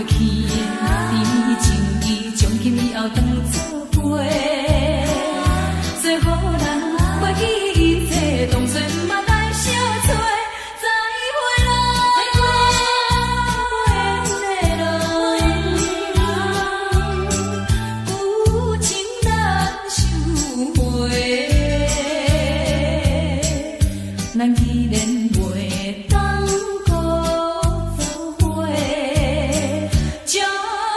去的甜情意，从今以后当作陪。做好人，过去一切当作嘛来相找。再会啦，有情难收回。咱既然袂当搁做伙，祝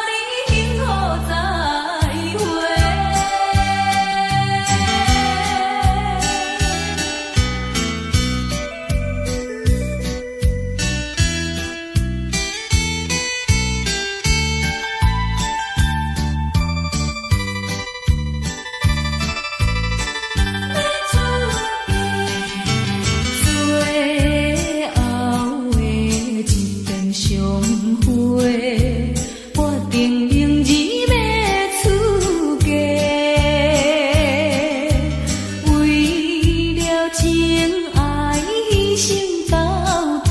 你幸福再会。最后的一场相会，我定明日要出家。为了情爱牺牲到底，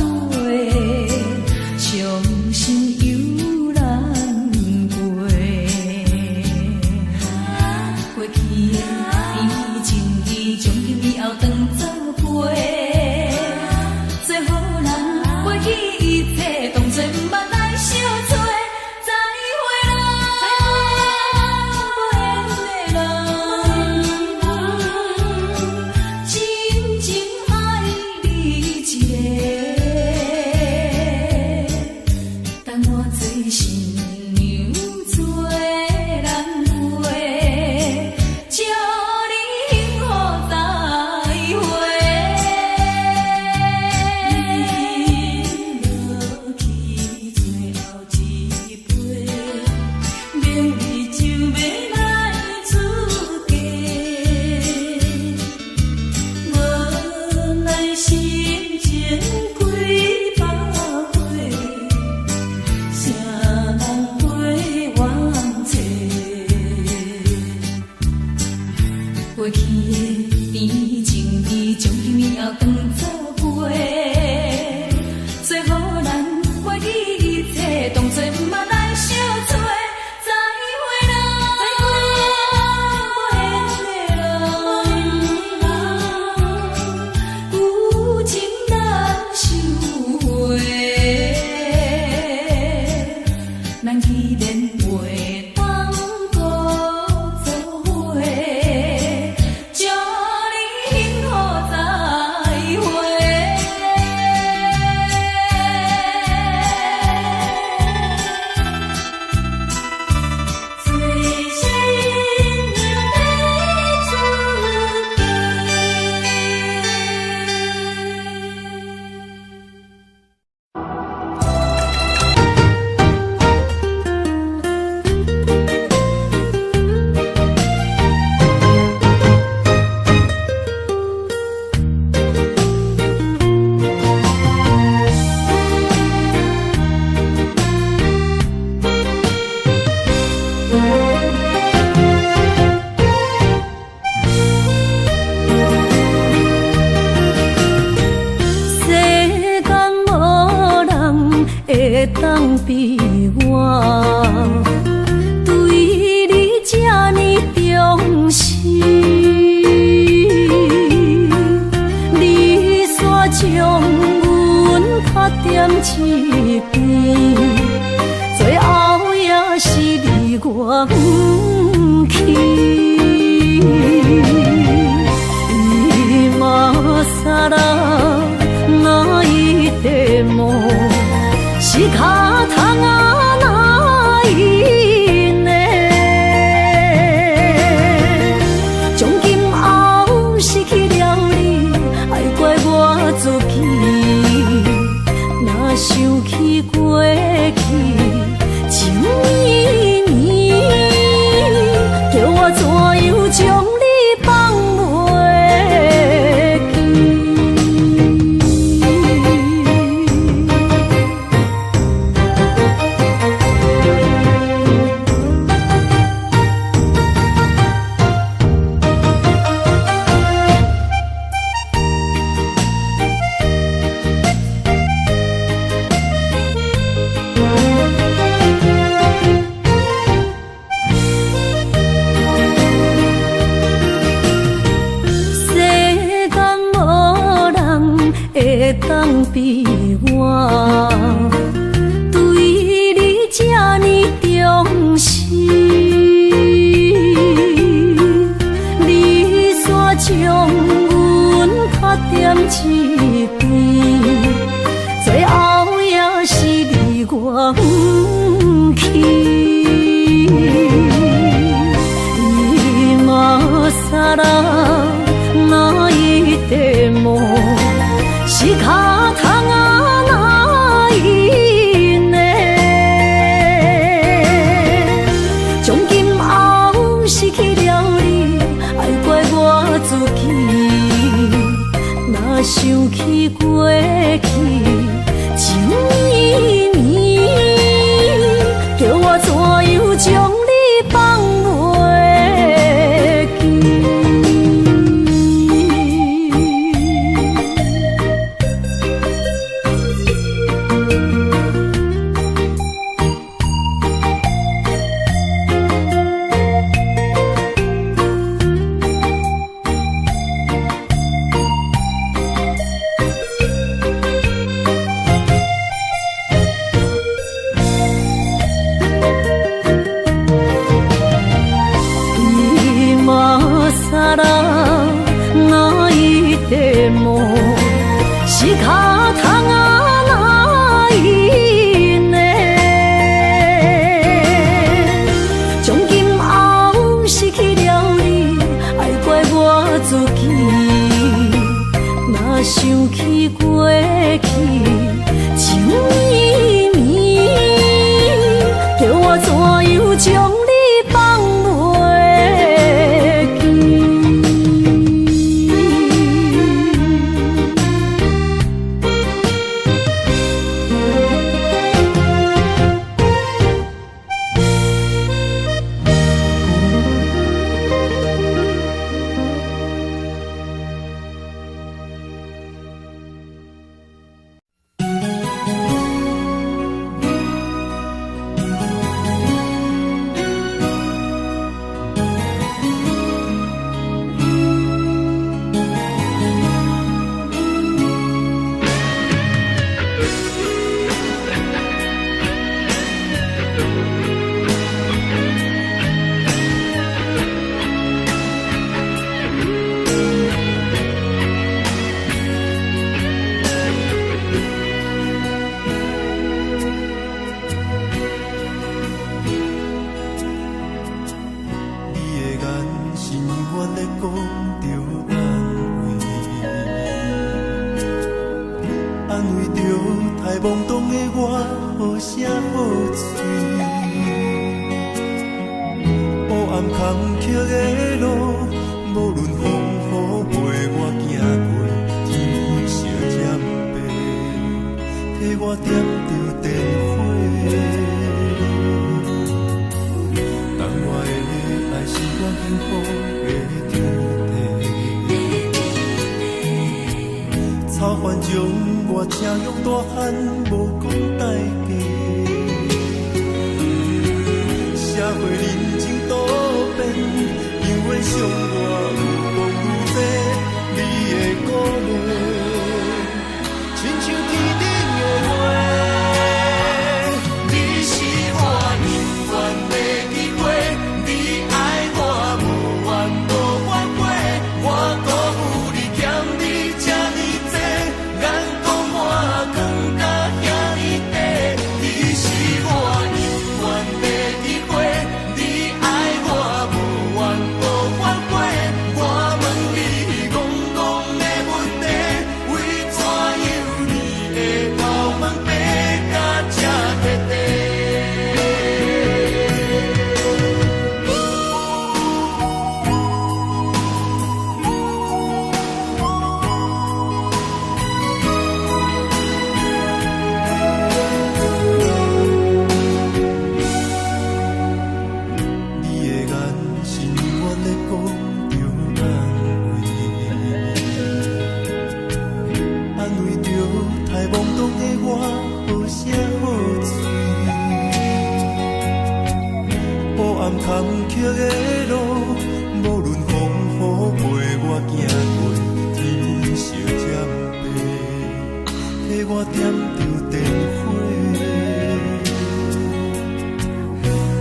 伤心犹难过。过去的甜情意，从今以后当作陪。做好人，过去一切当作捌来相找。再会啦，真情爱你一个，等我做新娘做人陪，祝你幸福再会。落去最后一杯，明日就要来出家。无奈心情几百回，谁人陪我找？过去的甜情意，从今以后当作陪。做好人，过去一切当作捌来相找。再会啦，有情难收回。咱既然袂当搁做伙，祝你幸福再会。最新娘要出世间无人会当比我对你这呢重视，你煞将阮拍点一边，最后也是你我不去。今さら泣いても仕方がないね。从今后失去了你，爱怪我自己。若想起过去情绵绵，叫我怎样将你放袂记？会当比我对你这呢重视？你煞将阮拍点一边，最后也是你我不去。今さ泣いても仕方がないね。从今后失去了你，爱怪我自己。若想起过去情绵绵，叫我怎样将你放袂记？仕方がないね。从今后失去了你，爱怪我自己。若想起过去情绵绵，叫我怎样将你放袂记？我点着电火，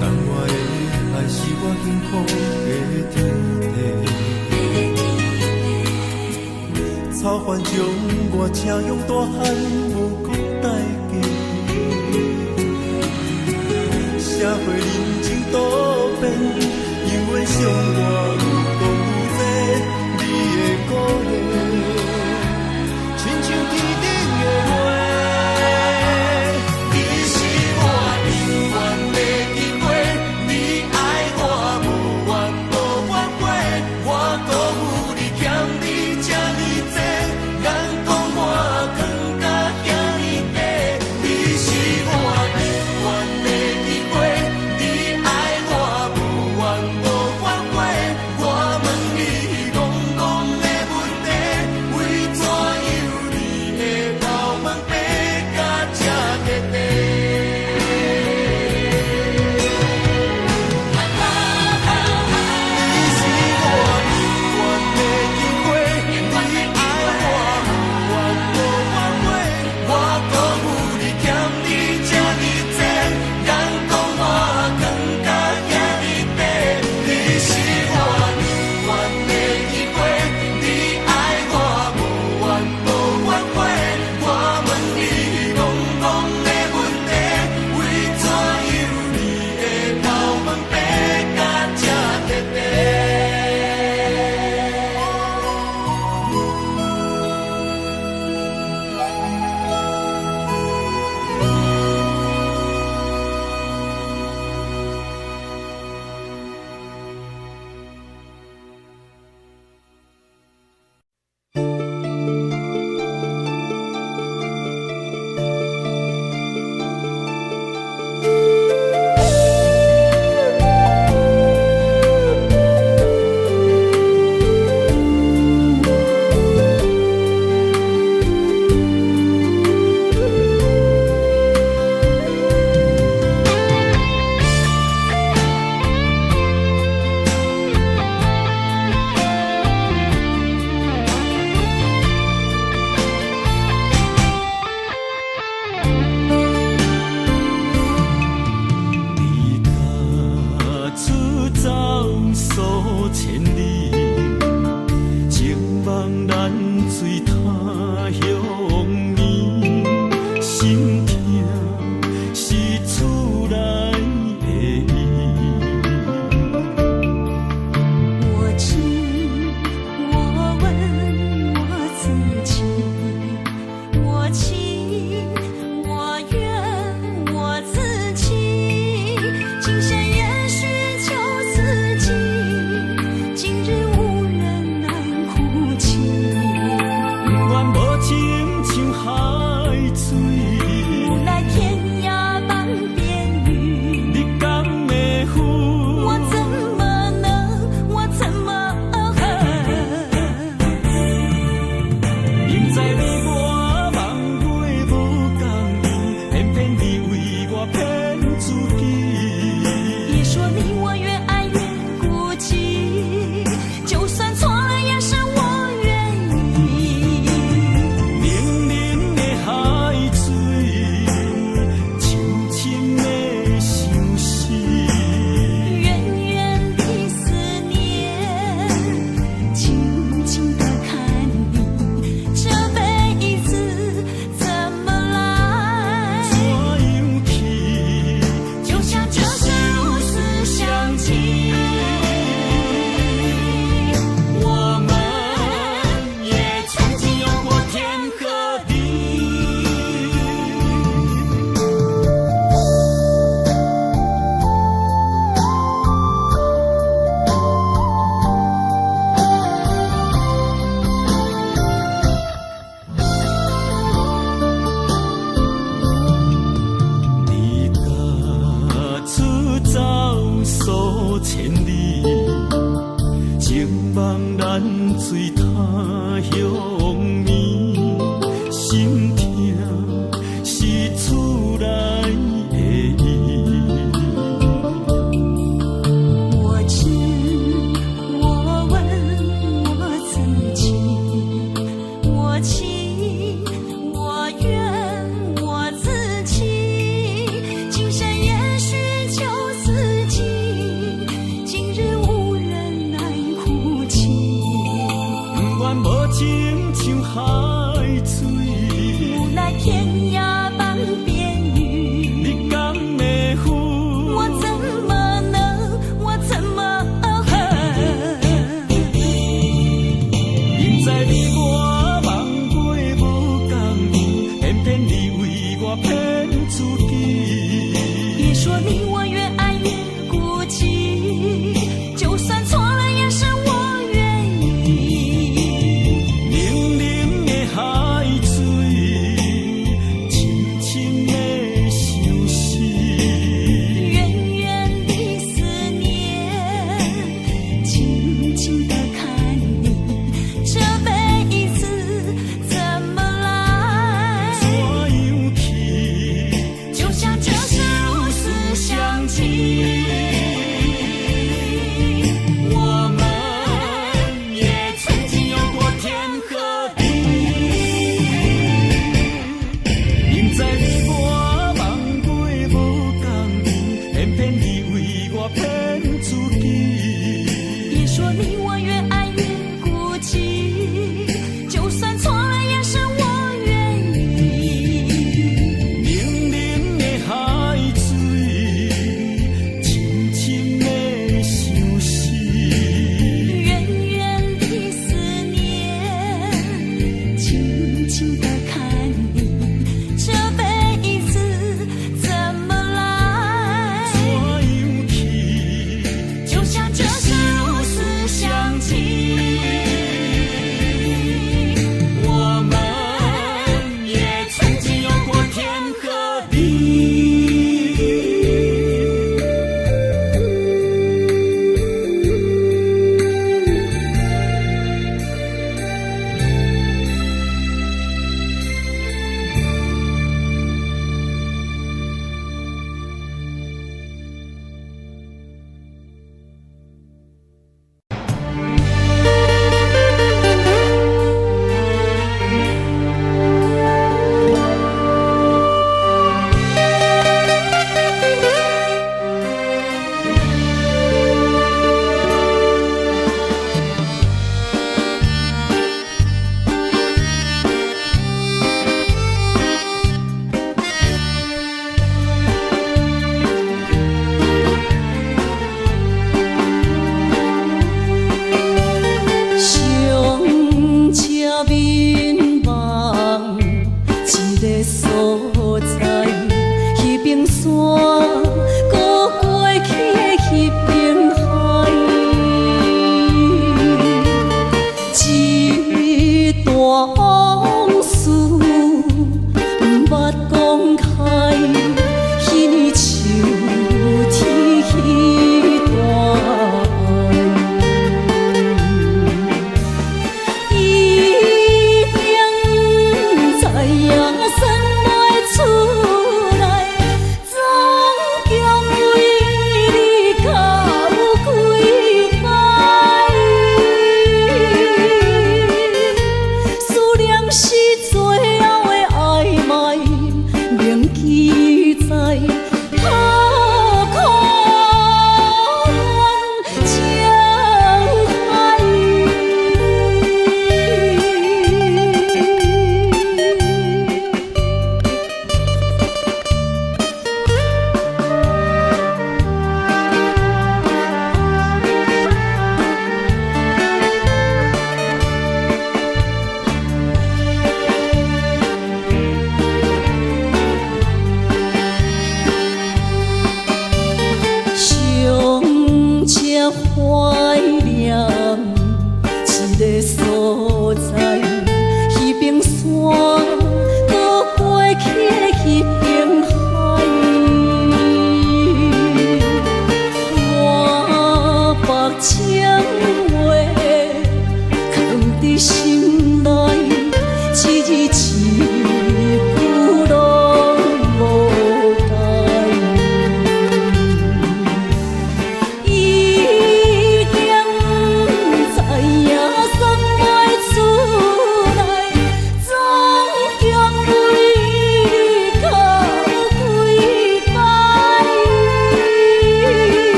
等我的爱是我幸福的天地。草原将我请用大汉，无讲代价。社会人情多变，因为伤我有讲有多，你的鼓励，亲像天顶的月。你是我永远的机会，你爱我无怨无怨悔，我辜负你欠你这呢多，眼光我藏甲遐呢低。你是我永远的机会，你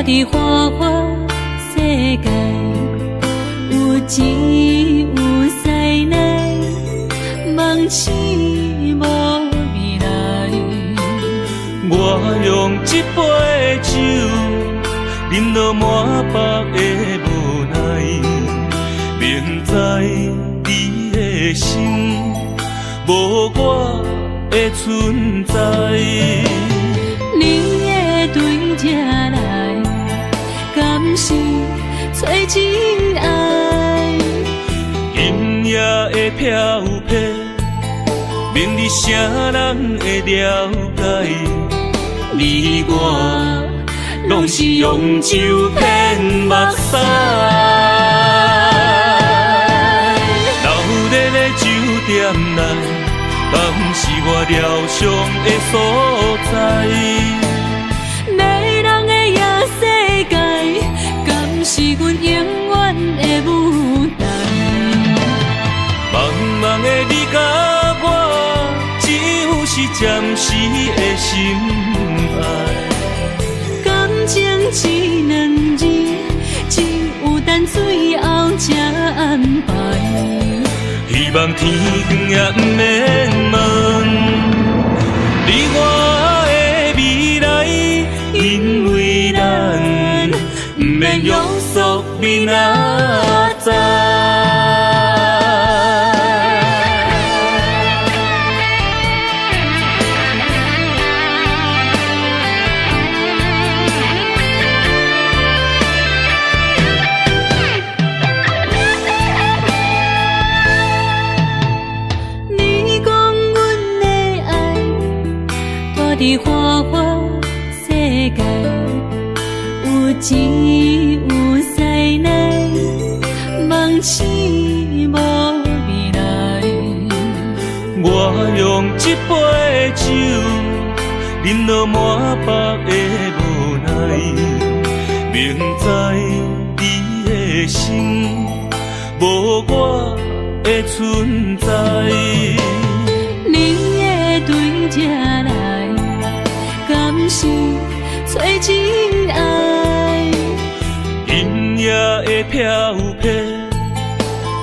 伫花花世界，有钱有势来，梦醒无未来。我用一杯酒，饮落满腹的无奈，明知你的心无我的存在。你的对这来，敢是找真爱？今夜的飘泊，明日啥人会了解？你我拢是用酒骗目屎，流热的酒点来，敢是我疗伤的所在？迷人的夜世界，敢是阮永远的舞台？茫茫的你甲我，只有是暂时的心爱。感情只两字，只有等最后才安排。希望天光也不免问，你我的未来，因为咱不免约束明仔载。伫花花世界，有钱有势来，梦醒无未来。我用一杯酒，饮落满腹的无奈，明知你的心无我的存在。你的对这来，敢是找真爱？音乐的飘飘，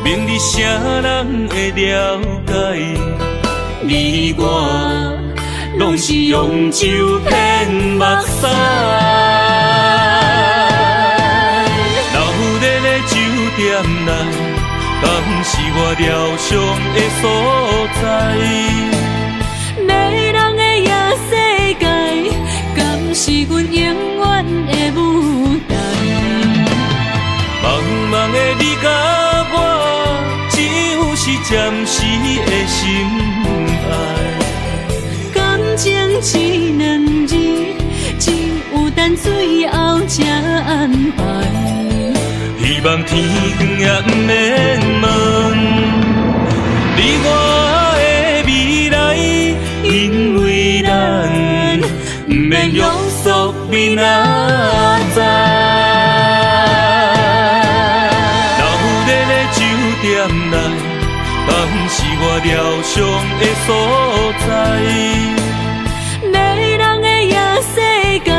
明日谁人会了解？你我拢是用酒骗目屎，留在的酒店内，敢是我疗伤的所在？迷人的夜世界，敢是阮永远的舞台？茫茫的你甲我，只有是暂时的心爱。感情只两字，只有等最后才安排。希望天光也不免问，你我的未来，因为咱不免约束明仔载。留在的酒店内，敢是我疗伤的所在？迷人的夜世界，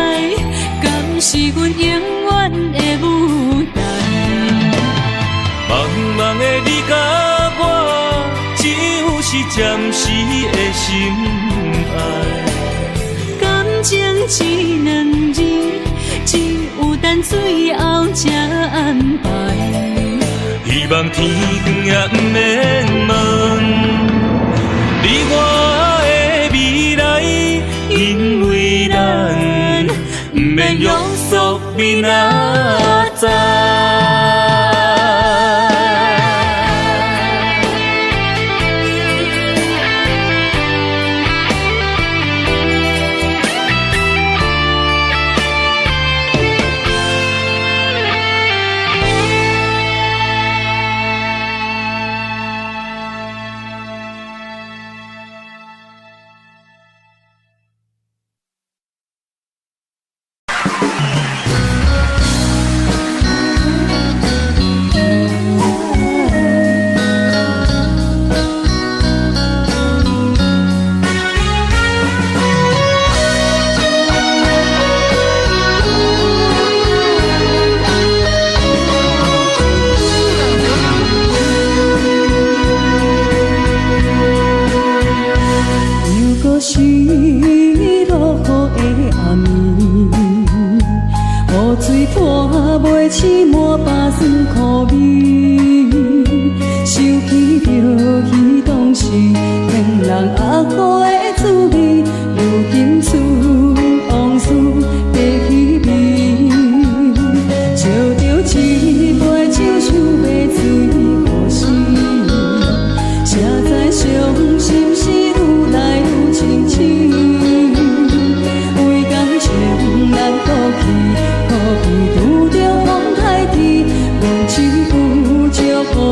敢是阮永远的舞台？茫茫的你甲我，只有是暂时的心爱。感情只两字，只有等最后才安排。希望天光也不免问，你我的未来，因为咱不免约束明仔载。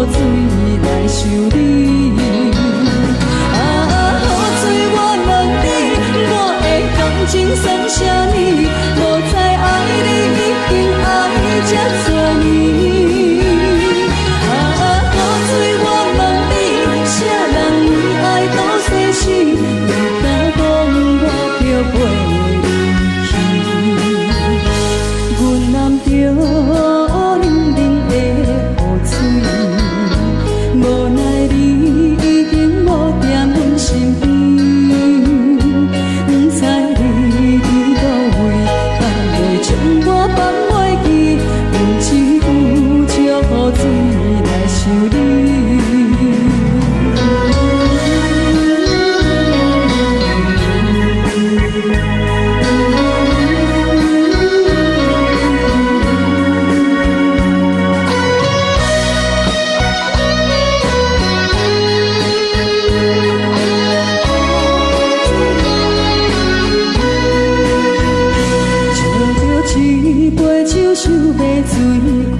雨水来修理。无奈你已经无在阮身边，不知你伫倒位，敢会将我放袂记？阮只有借雨水来想你。想要水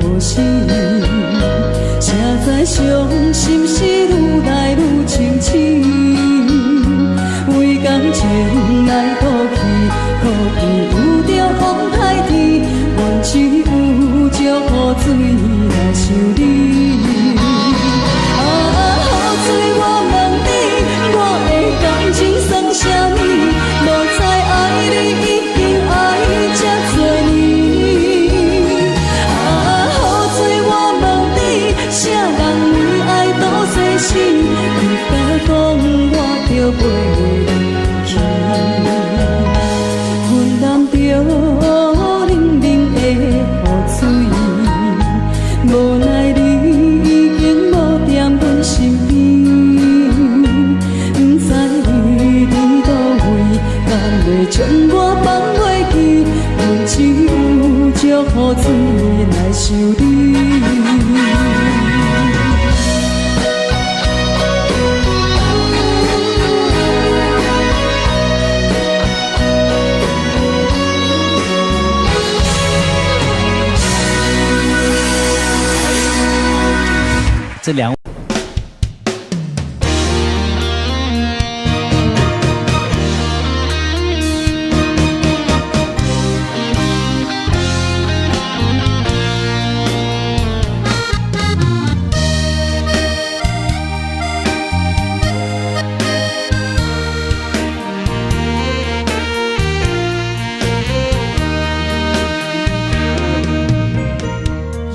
可惜，谁知伤心事愈来愈清醒。为感情来赌气，可能有着风太甜，阮只有借雨水来想你。啊，雨水，我问你，我的感情算啥物？无知爱你已经爱这多年。啥人为爱赌生死？你敢讲我着袂离去？阮淋着冷冷的雨水，无奈你已经无在阮身边，不知你伫倒位，敢会将我放袂记？阮只有借雨水来想你。这两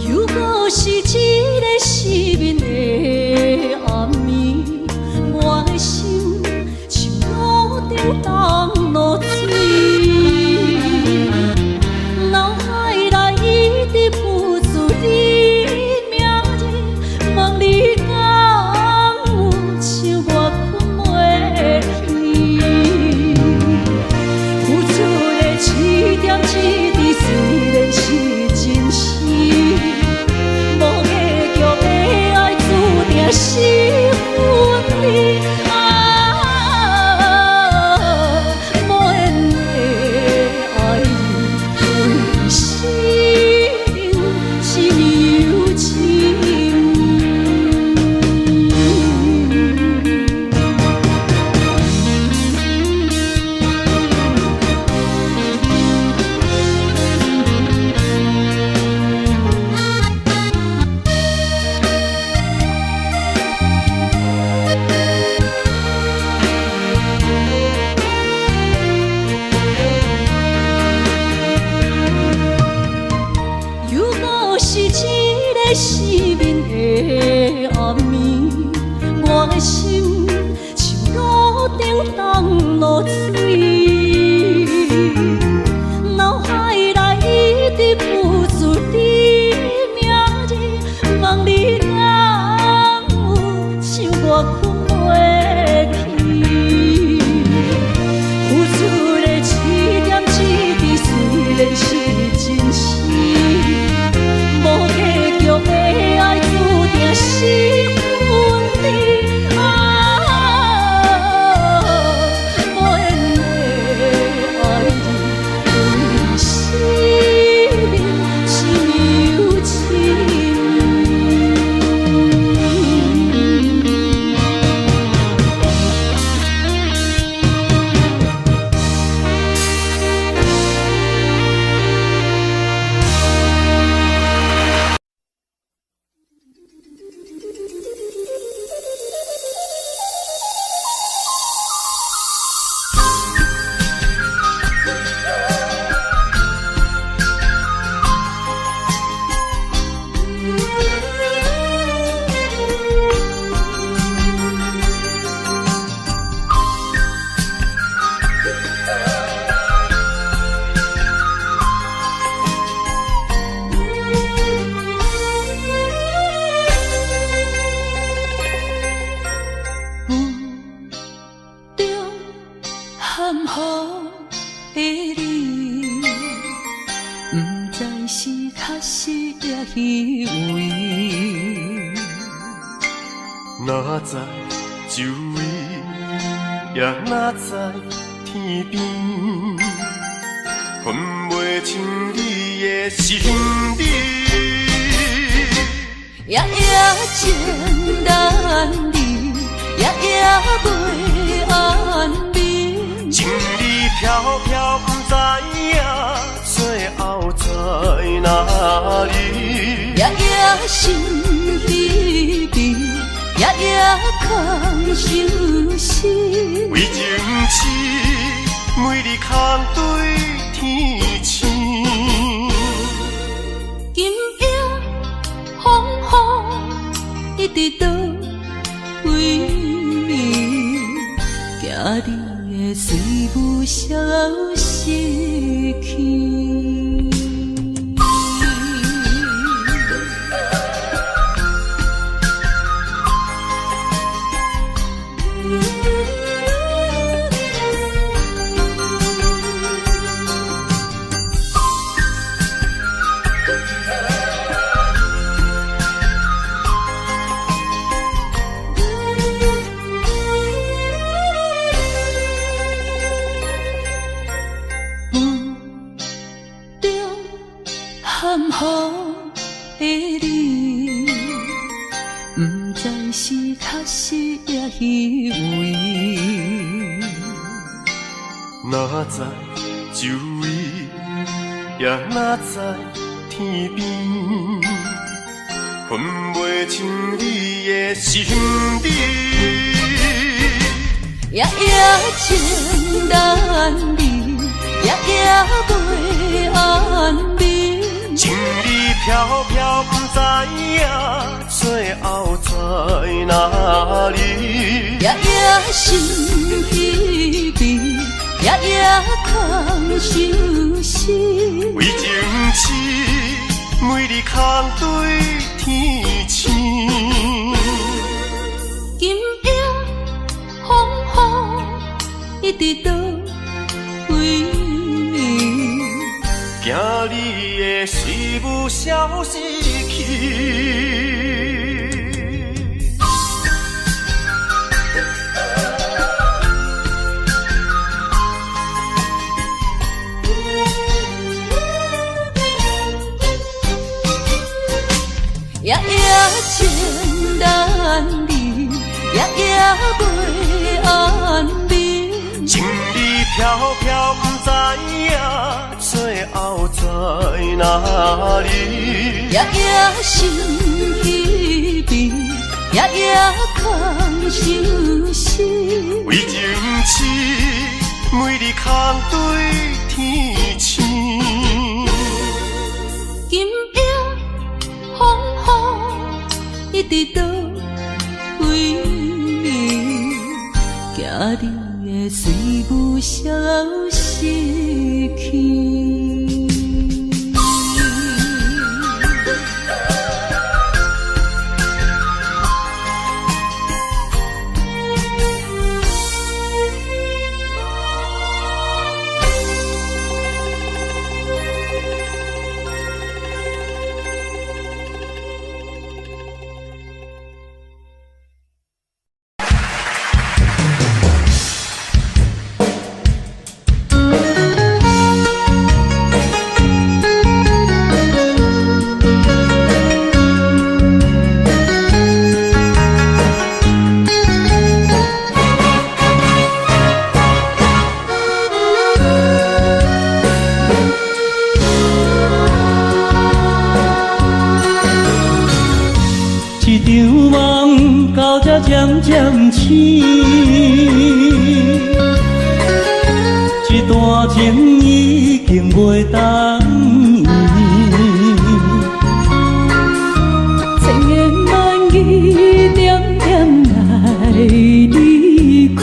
如果是一个失眠的哪知周围，也哪知天边，分袂清你的心理。夜夜情难离，夜夜袂安眠。情意飘飘，不知影最后在哪里。夜夜心悲悲，夜夜空相思。为情痴，每日空对天星。今夜风雨一直倒为你，惊你的随无消息去。含雨的你，不知是确实也虚伪。哪知周围，也哪知天边，分袂清你的心理。夜夜情难离，夜夜袂安眠。情意飘飘，不知影最后在哪里。夜夜心悲悲，夜夜空相思。为情痴，每日空对天星。今夜风雨一直倒为你，惊你的随无消息去。夜夜情难离，夜夜袂安眠。情意飘飘，不知影最后在哪里。夜夜心悲悲，夜夜空相思。为情痴，每日空对天星。今夜风雨一直倒为你，惊你的随无消息去。渐渐醒，一段情已经袂当依，千言万语点点来离开，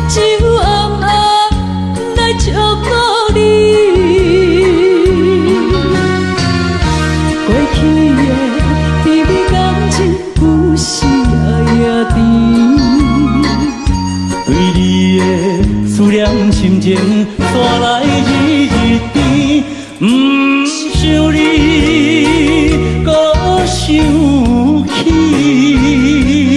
只有暗暗来祝福你。过去的甜蜜感情故事。对你的思念心情带来日日甜，不想你搁想起。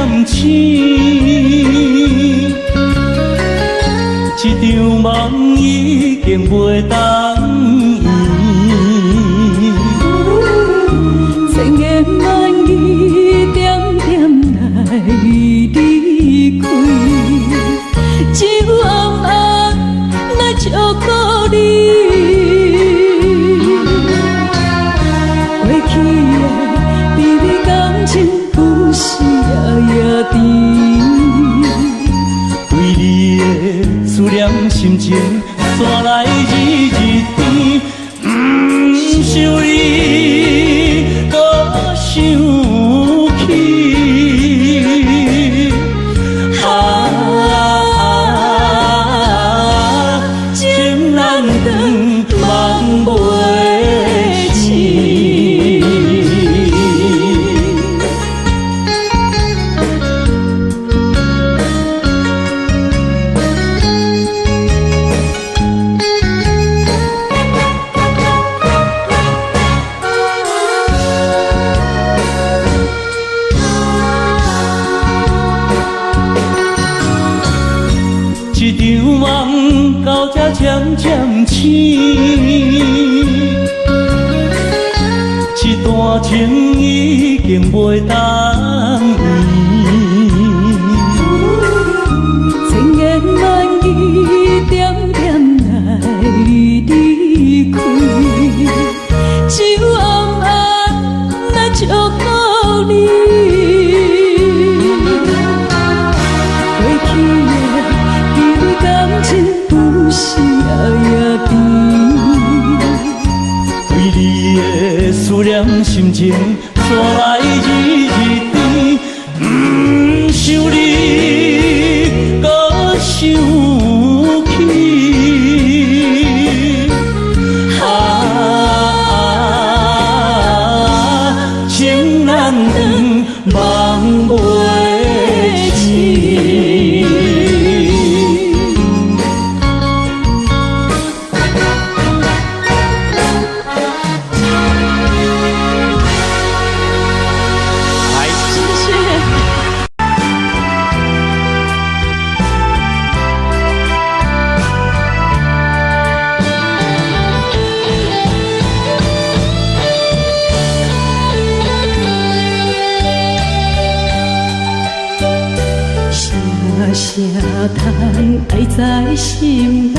渐醒，一场梦已经袂当圆。千言万语点点来离开，只有暗暗来照顾你。过去的美丽感情，不是夜甜。为你的思念心情，山来日日甜。不想你，搁想起。情难断，梦袂醒。一场梦到这渐渐醒，一段情已经袂当圆。千言万语点点来离开，只有暗暗来照顾你。过去的美丽感情，不是夜甜。为你的思念心情，山来日日甜。不想你，搁想起。情难断，梦袂醒。啥通爱在心内，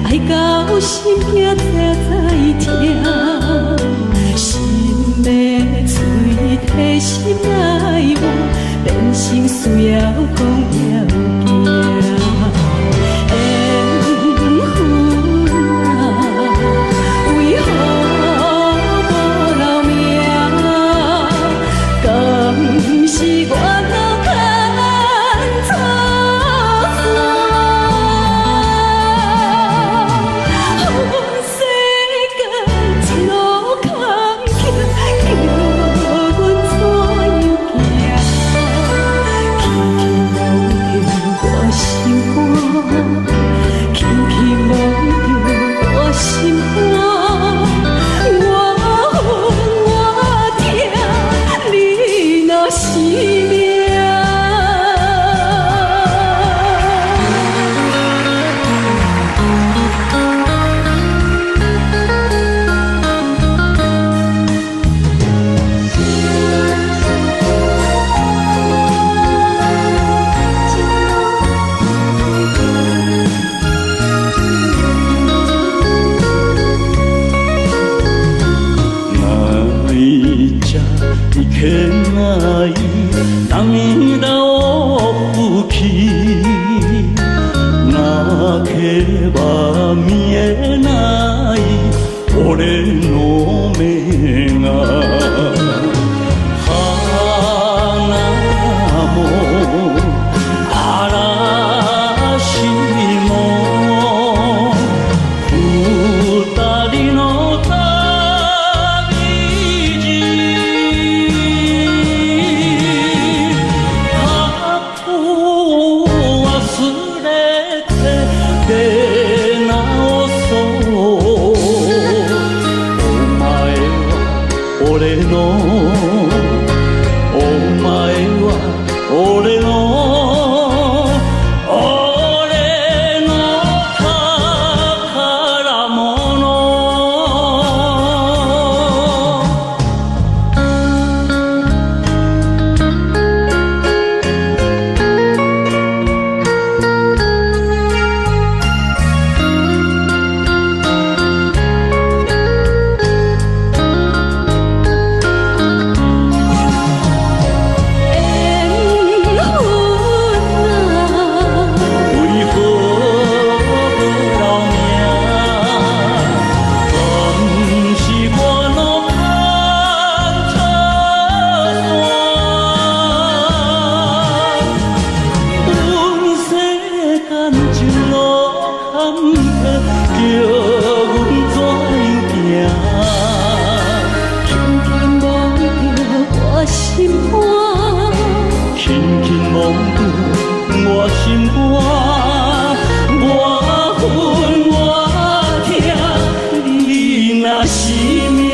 爱到心惊才痛，心要嘴提心内话，变成需要讲了惊。缘分啊，为何无留名？敢是我脑壳？我我心肝，我恨我疼，你若是命。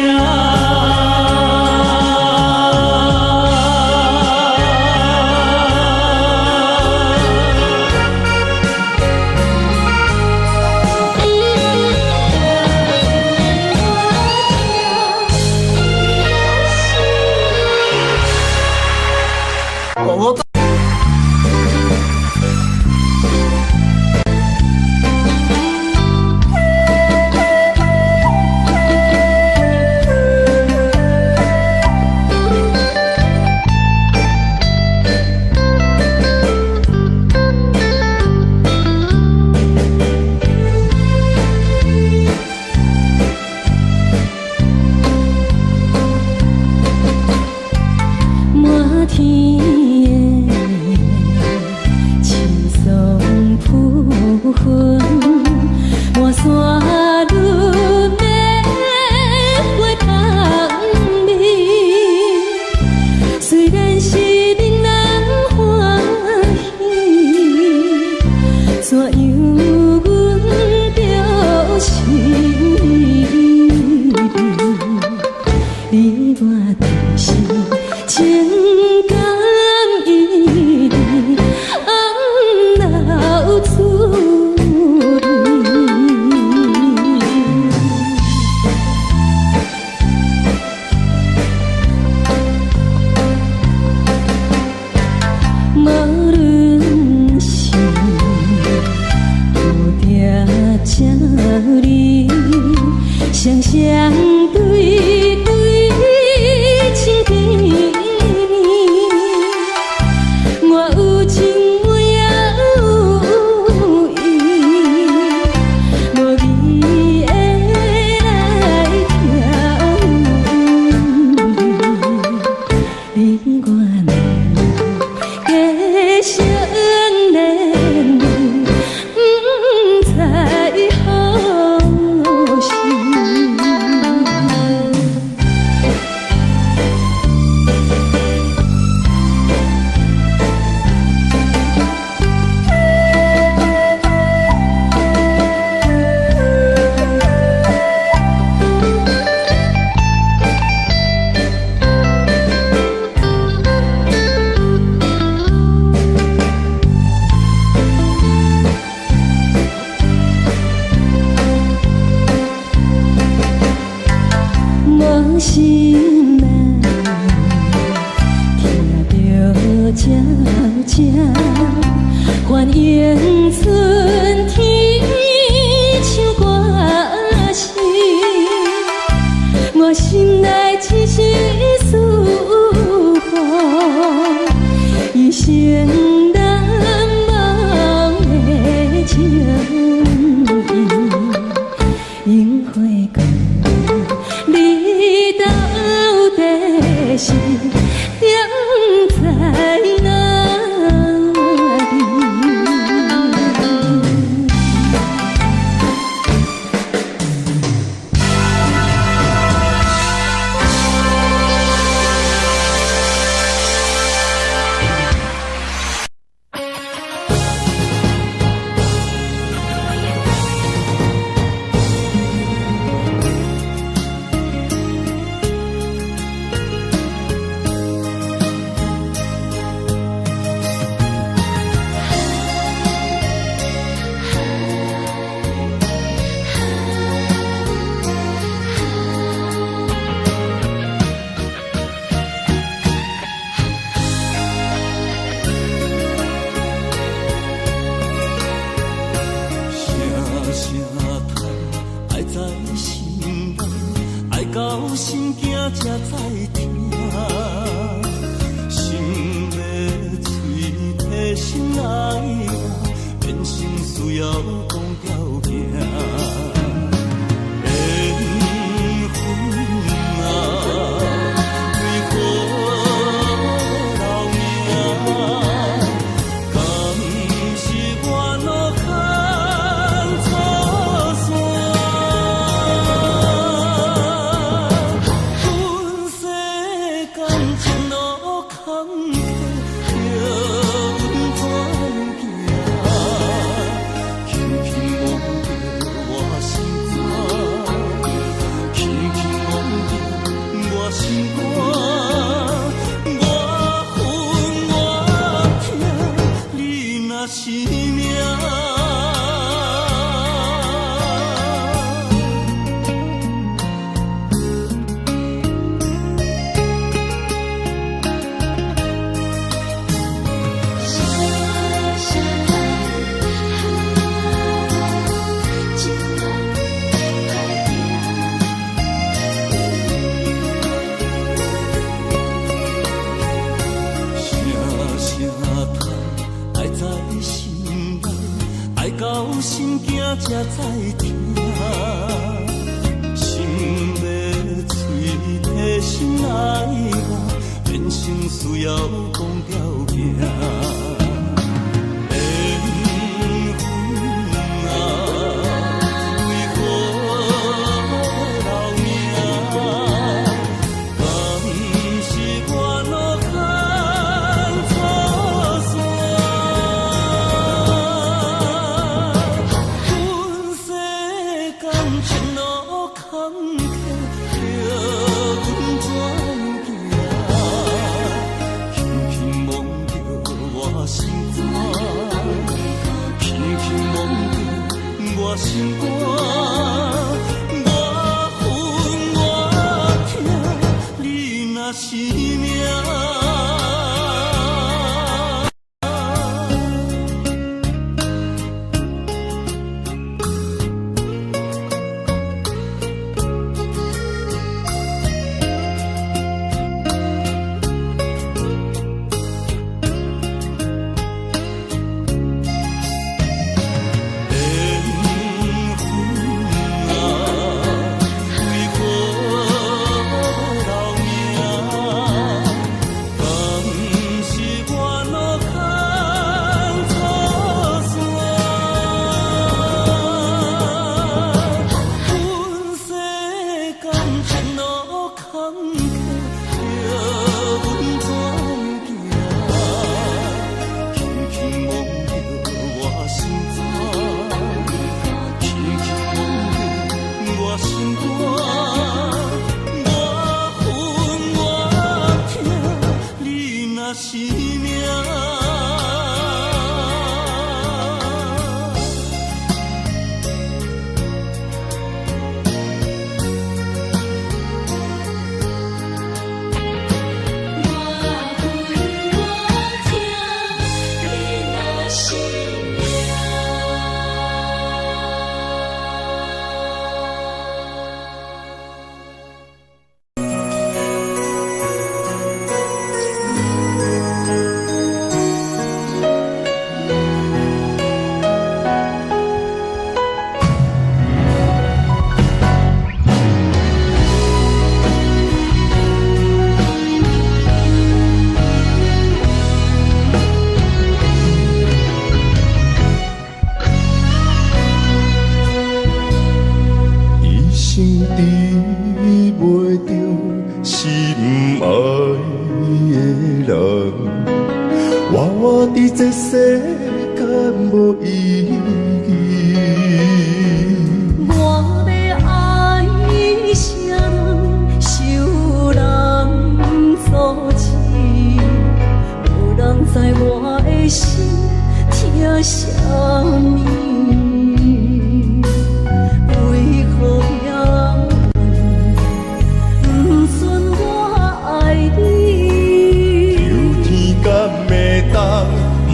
前路坎坷，着阮是命。到心惊才知听，心要嘴提心爱我，变成需要讲条命。心肝，我恨我痛，你若是命。这世间无意义，我要爱谁人，受人阻止，无人知我的心疼啥物，为何也不准我爱你？有天敢会当？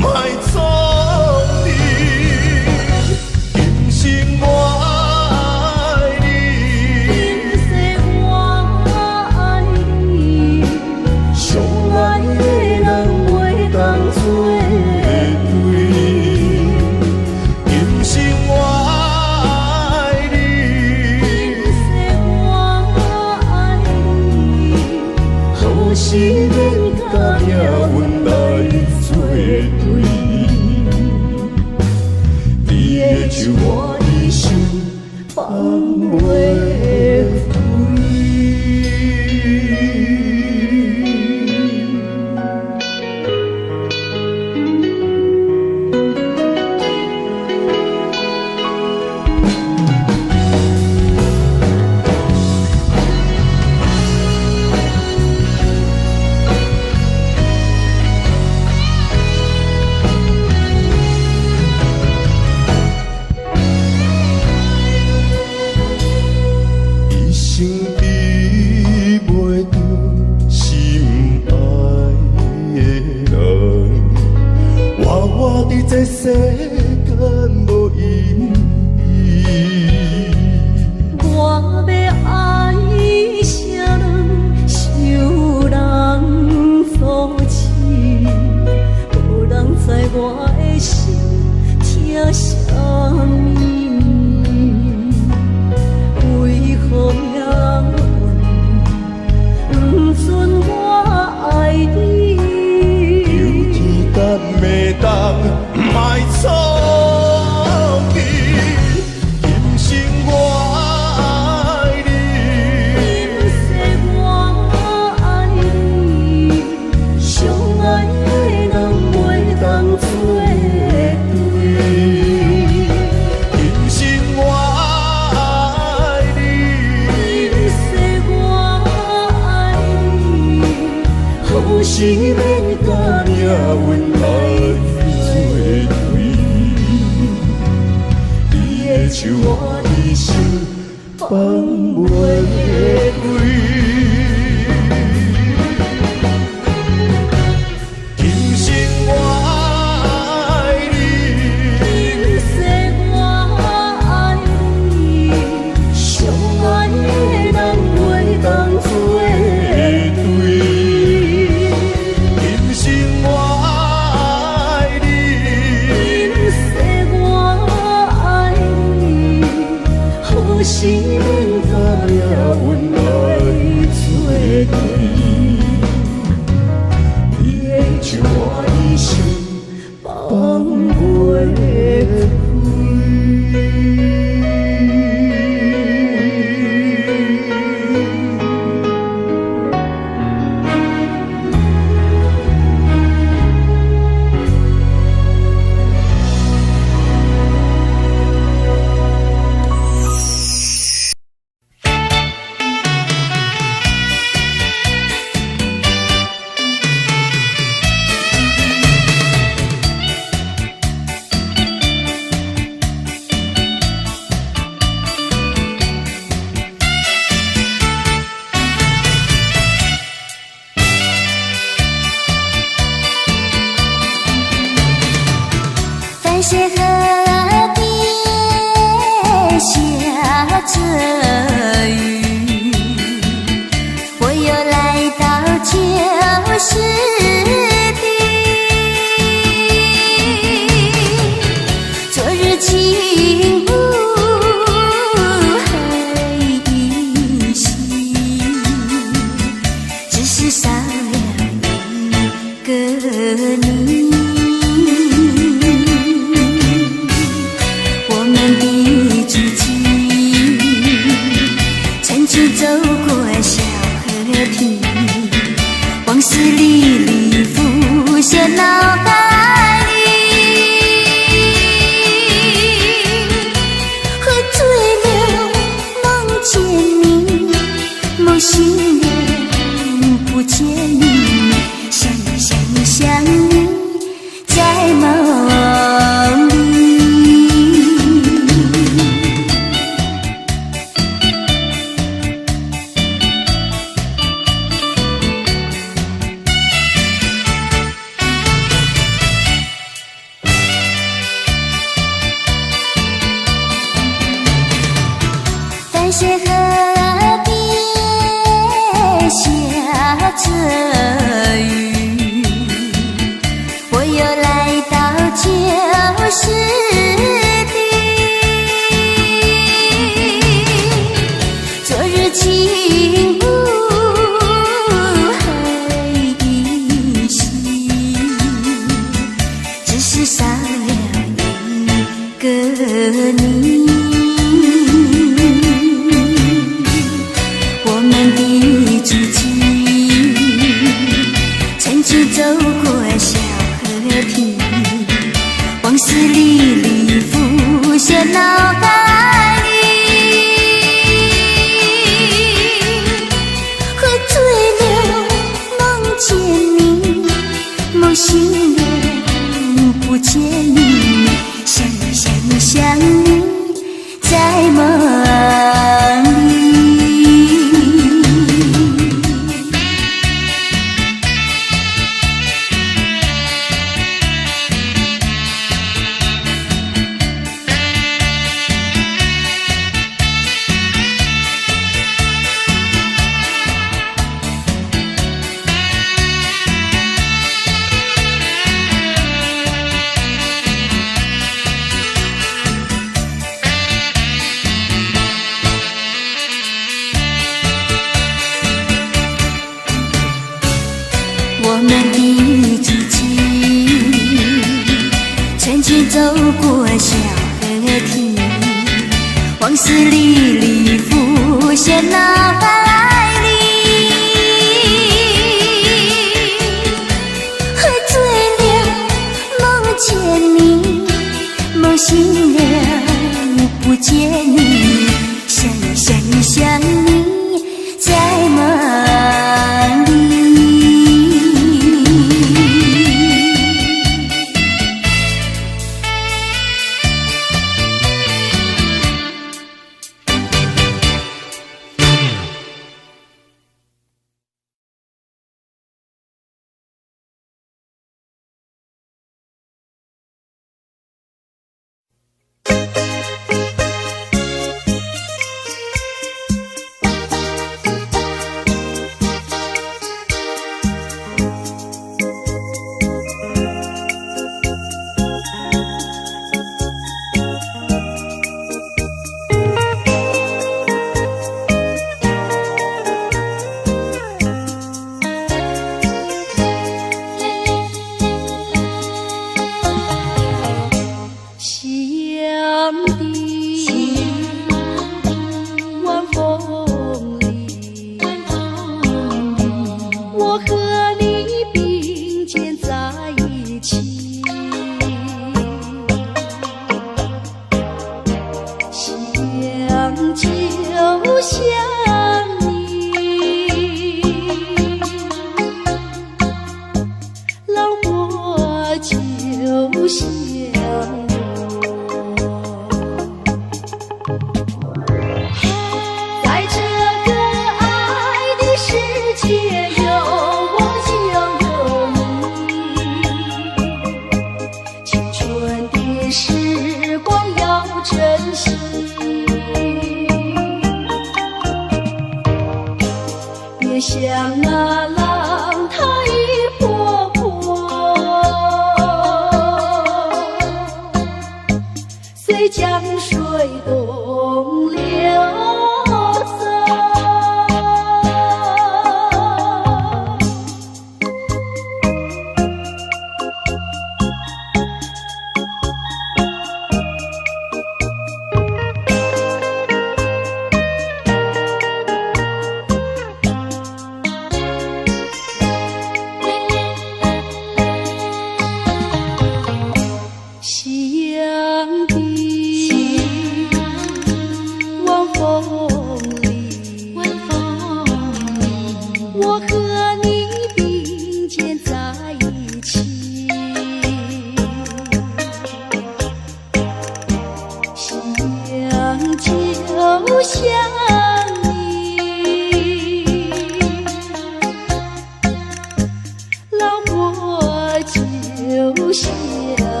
莫错你，伫这世间无意义。我要爱啥人，想人所痴，无人知我的心疼啥物。为何命运不准我爱你？求天干袂当莫错记，今生我爱你，今世我爱你，相爱的人袂当做对。今生我爱你，今世我爱你，好是免甲命运来作对。你的手我的心放袂开。今生我爱你，今世我爱你，相爱的人袂当做对。今生我爱你，今世我爱你，好是免甲命运来作对。你的手我的心放袂开。但是河边下着雨，我又来到旧时地。昨日情无何依稀，只是少了一个你。走过小河堤，往事历历浮现脑海里，喝醉了梦见你，梦醒了不见你，想你在梦里。但是河边下着雨，我又来到旧时地。昨日情无何依稀，只是少了一个你。走过小河堤，往事历历浮现脑海里，喝醉了梦见你，梦醒了不见你，想你在梦里。寻走过小河堤，往事历历浮现脑海里。喝醉了，梦见你，梦醒了，不见你，想你在梦里。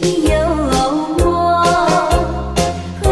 你有我，和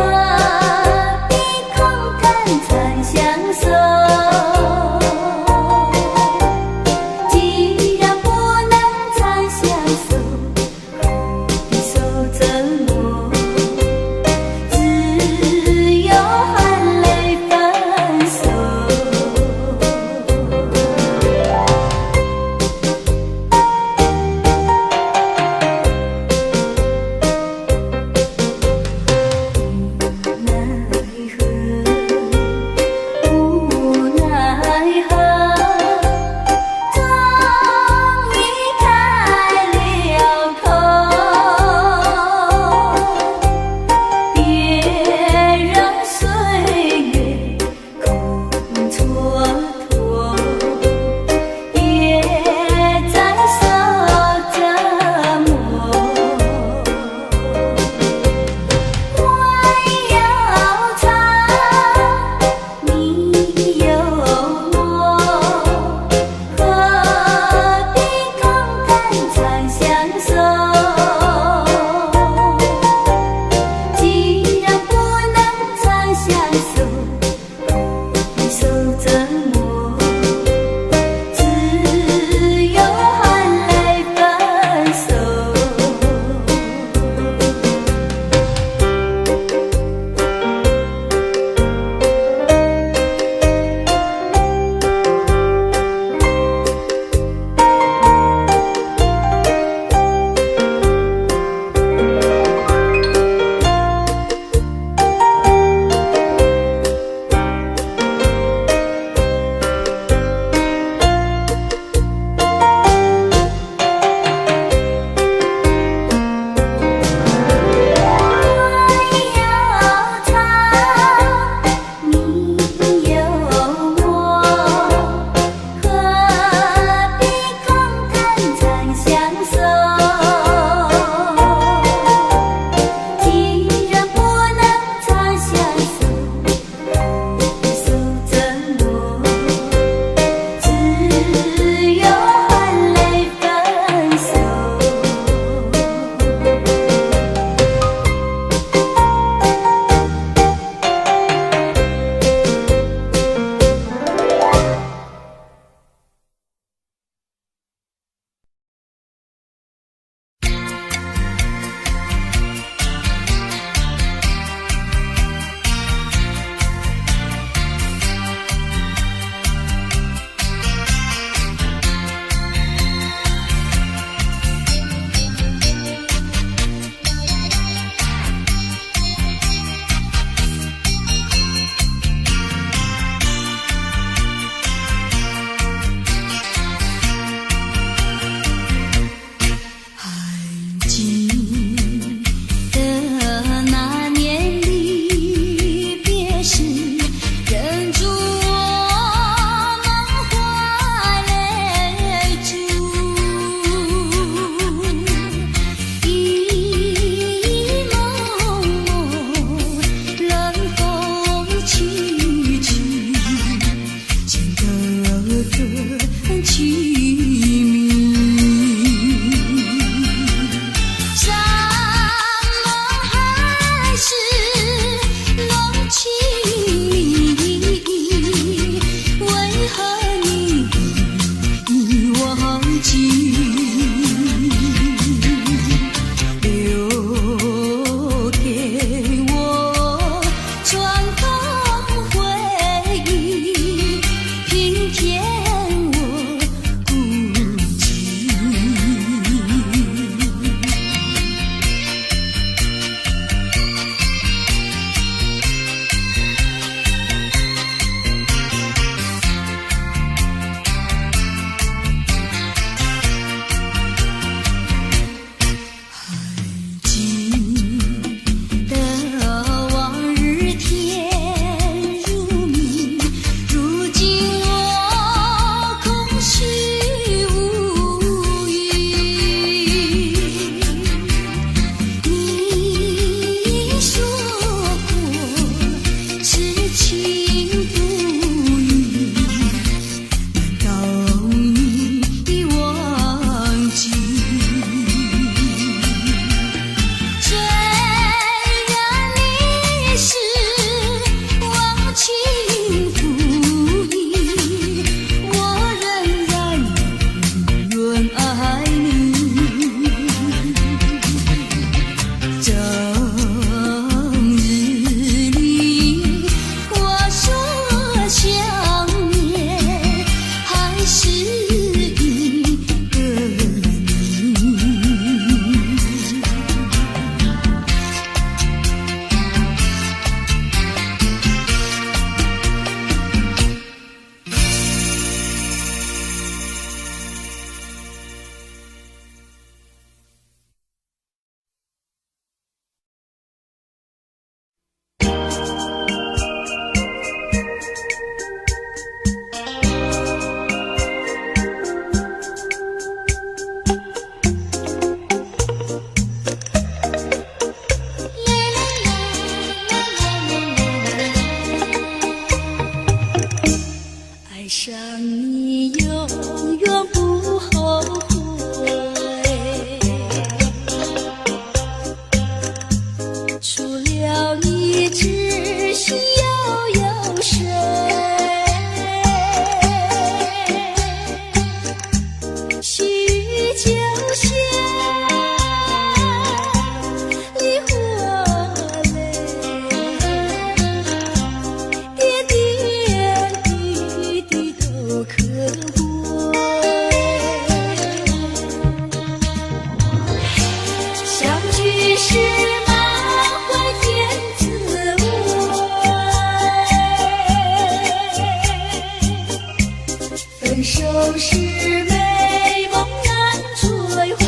是美梦难追回，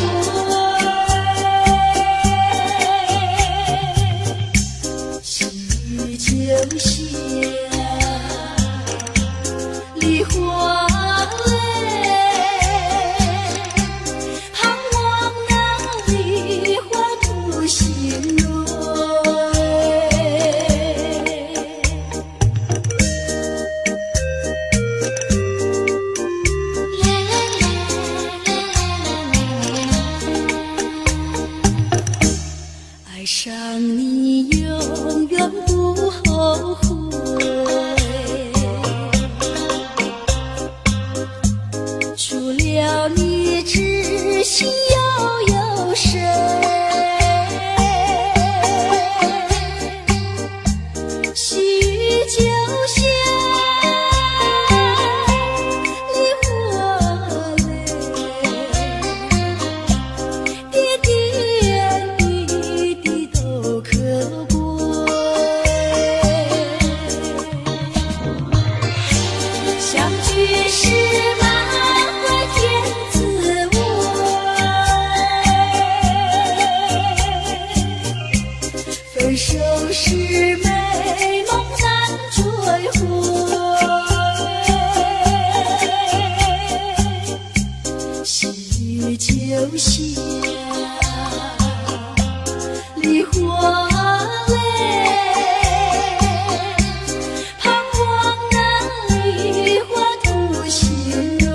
细雨就下梨花泪，盼望那梨花吐心蕊。爱上你永远不后悔，除了你知心又有谁？细雨就下梨花泪，点点滴滴都可贵。相聚时满怀甜滋味，分手时美梦难追回，细雨就下梨花泪，盼望那梨花吐心蕊。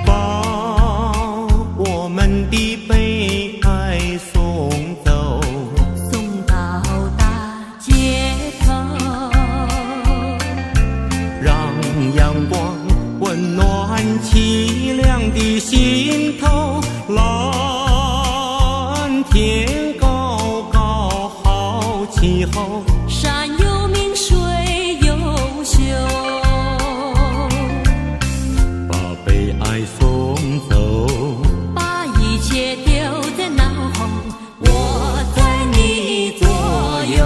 把我们的悲哀送走，送到大街头，让阳光温暖凄凉的心头。蓝天高高好气候，山有名水有秀，把悲哀送走。把一切丢在脑后，我在你左右。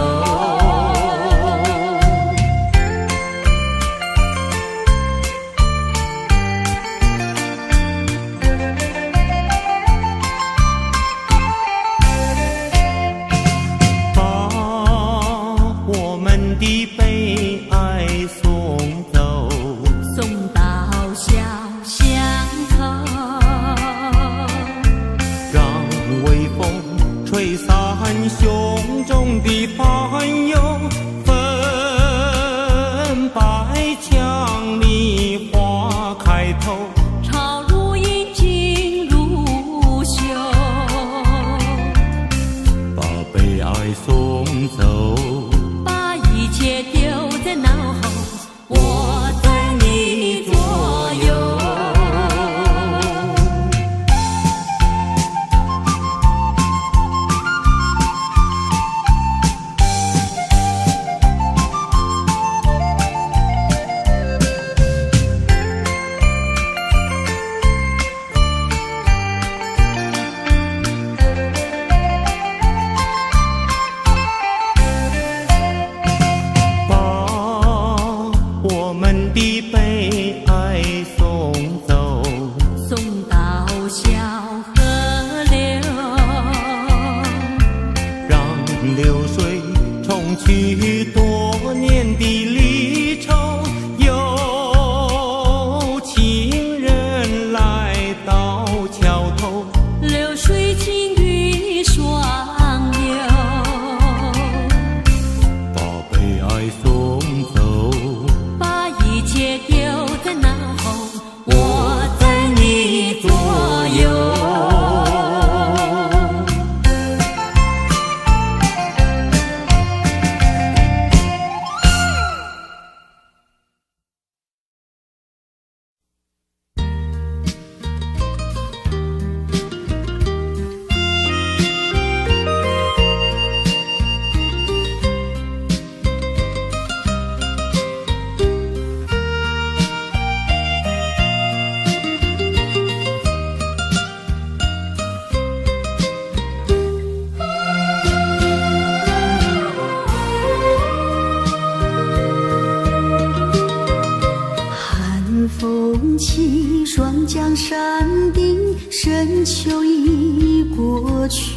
风起，霜降山顶，深秋已过去。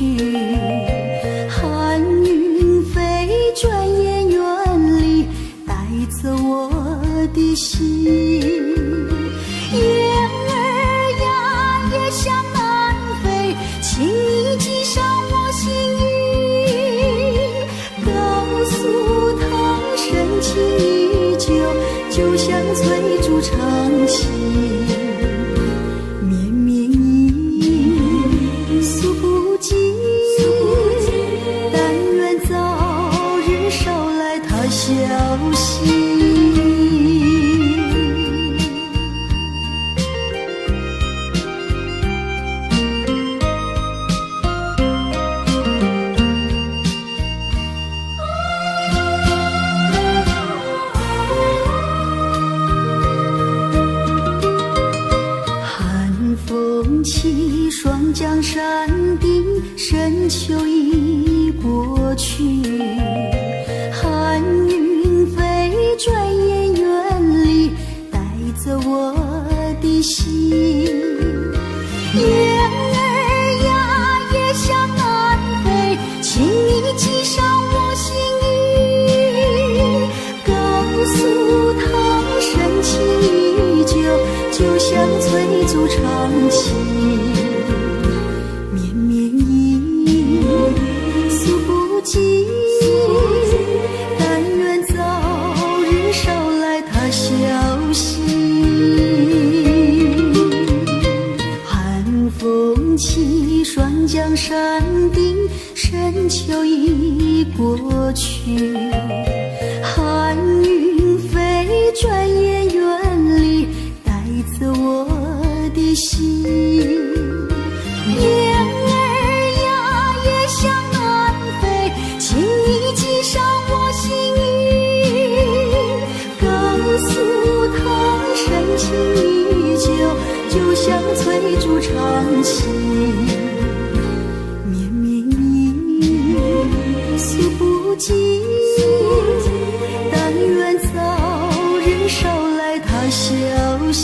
寒云飞，转眼远离，带走我的心。雁儿呀，也向南飞，请你系上我心意，告诉他深情依旧，就像翠竹长青。绵绵意，诉不尽，但愿早日捎来他消息。霜降山顶，深秋已过去。寒云飞，转眼远离，带走我的心。雁儿呀，也向南飞，请你系上我心意，告诉他深情依旧，就像翠竹长青。但愿早日捎来他消息。寒风起，霜降山顶，深秋已过去。寒云飞，转眼远离，带走我的心。雁儿呀，也向南飞，请你系上我心意，告诉他深情依旧，就像翠竹长青。绵绵意，诉不尽，但愿早日捎来他消息。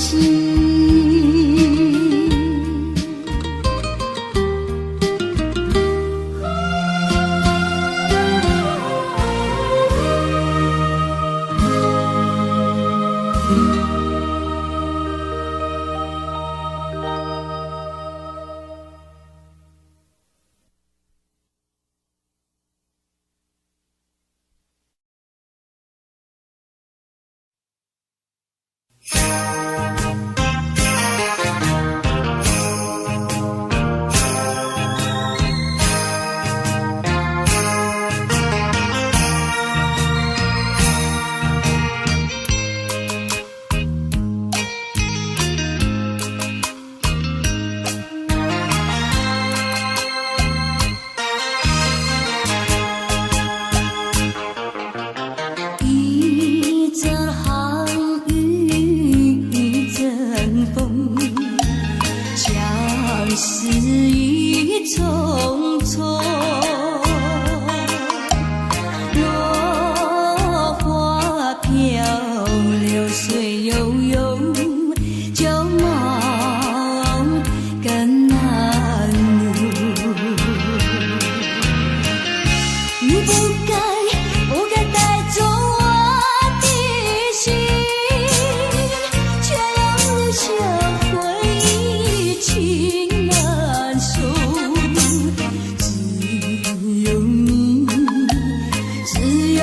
只有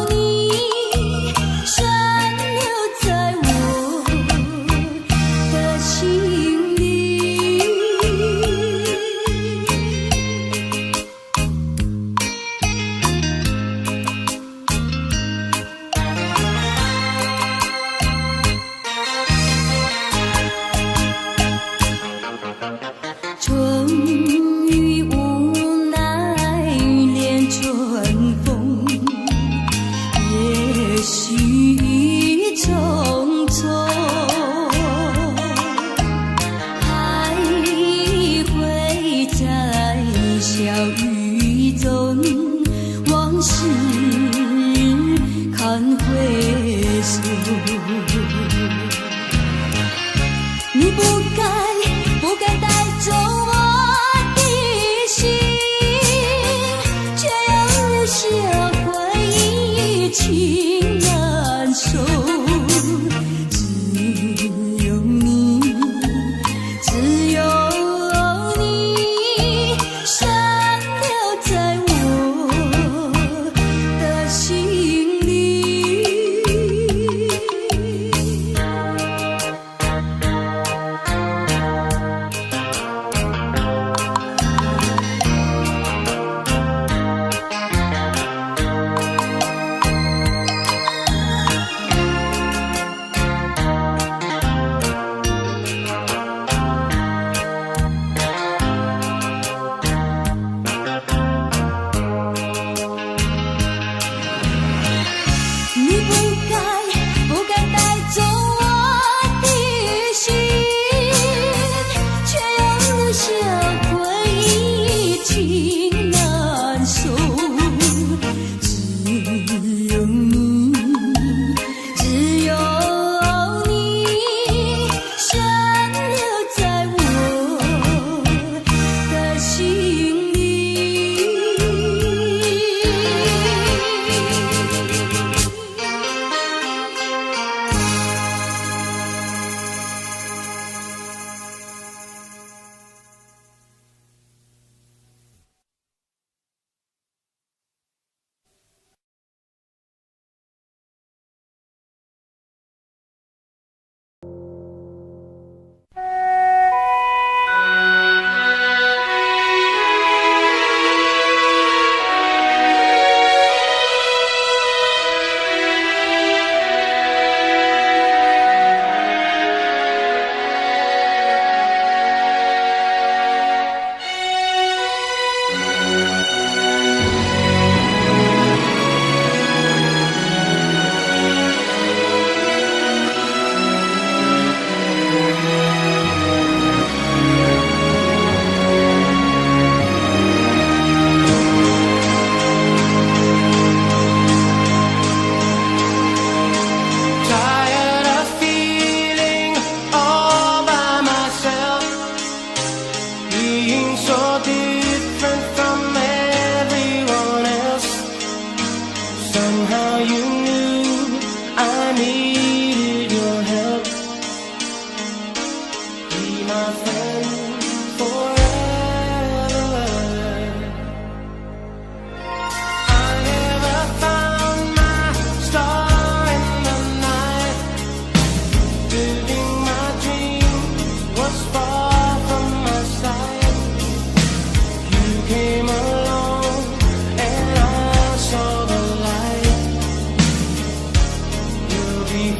你，山留在我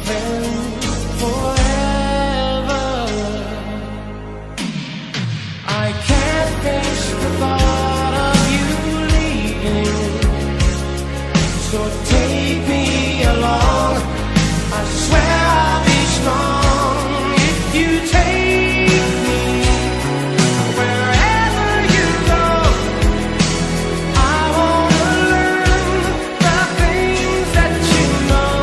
friends forever. I can't face the thought of you leaving, so take me along. I swear I'll be strong if you take me wherever you go. I wanna learn the things that you know,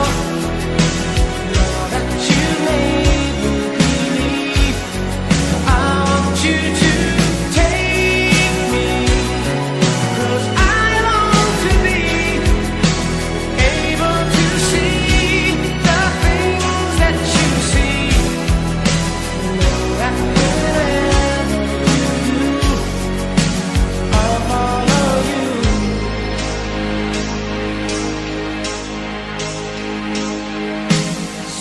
that you made me believe. I want you to take me, 'cause I long to be able to see the things that you see. That wherever you do, I'll follow you.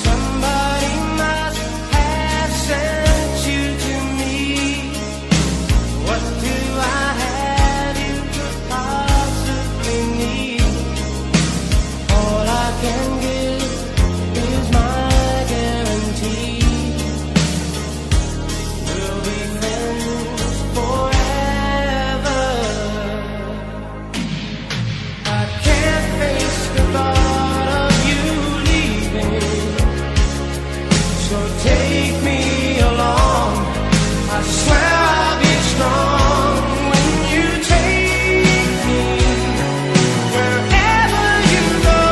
Somebody must have sent you to me. What do I have you could possibly need? All I can give is my guarantee. We'll be friends forever. I can't face the thought of you leaving, so take me along. I swear I'll be strong when you take me wherever you go.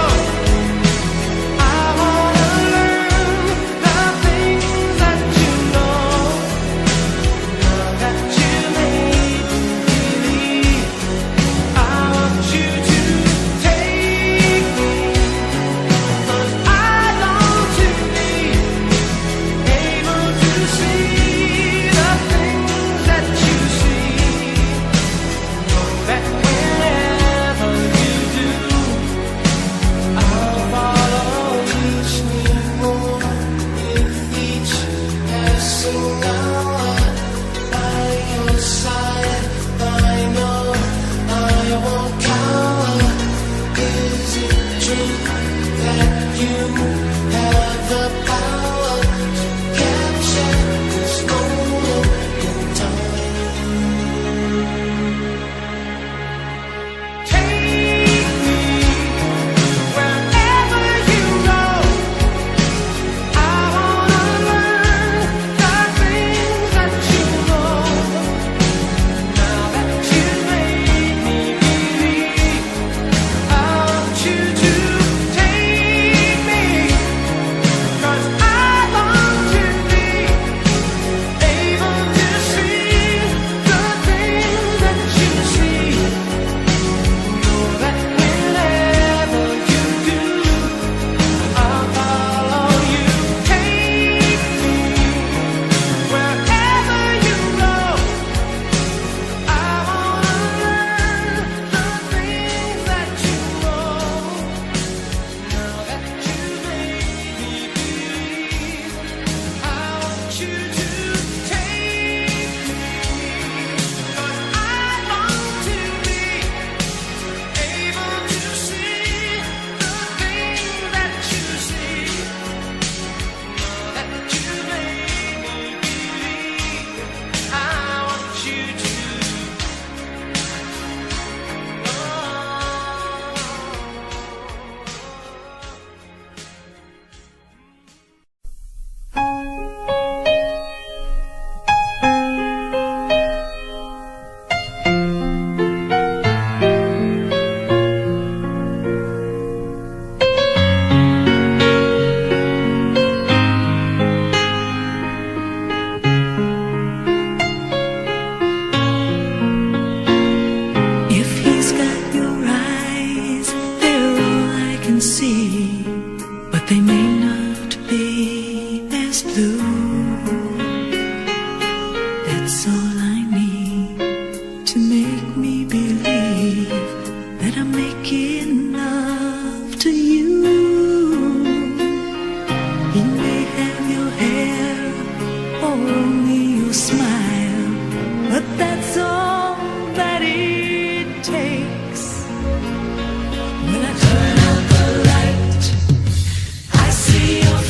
I wanna learn the things that you know, that you made me believe. I want you to take me, 'cause I long to be able to see the things that you see. That wherever you do, I'll follow you. Sleep more with each passing hour. By your side, I know I won't cower. Is it true that you have the power to capture this moment in time? Take me wherever you go. I wanna learn the things that you know, now that you made me believe. I want you to take me, 'cause I long to be able to see the things that you see. Know that wherever you do, I'll follow you. Take me wherever you go. I wanna learn the things that you know, now that you made me believe. I want you to take me, 'cause I long to be able to see the things that you see, that you made me believe. I want you to. If he's got your eyes, they're all I can see, but they may not be as blue. That's all I need to make me believe that I'm making love to you. He may have your hair or only your smile, but that's all that it takes. When I turn out the light, I see your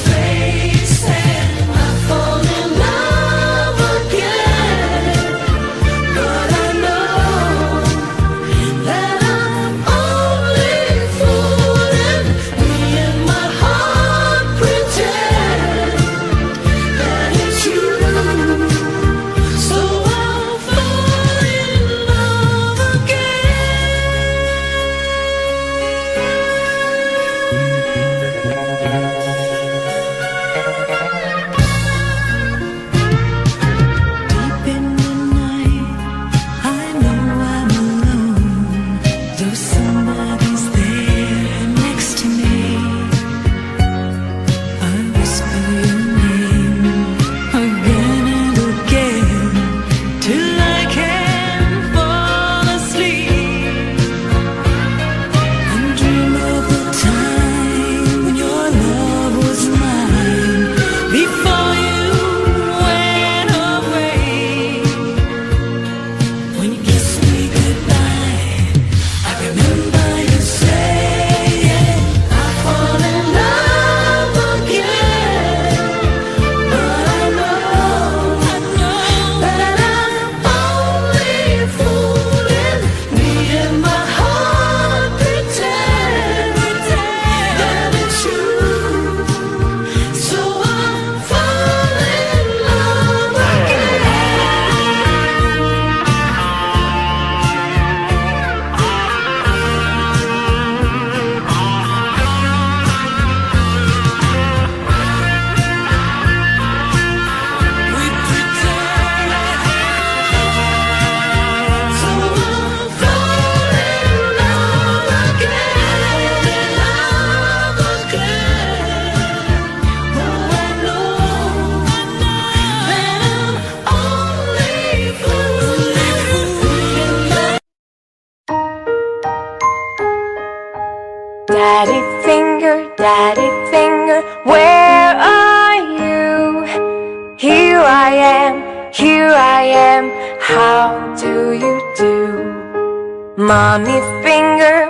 How do you do? Mommy finger,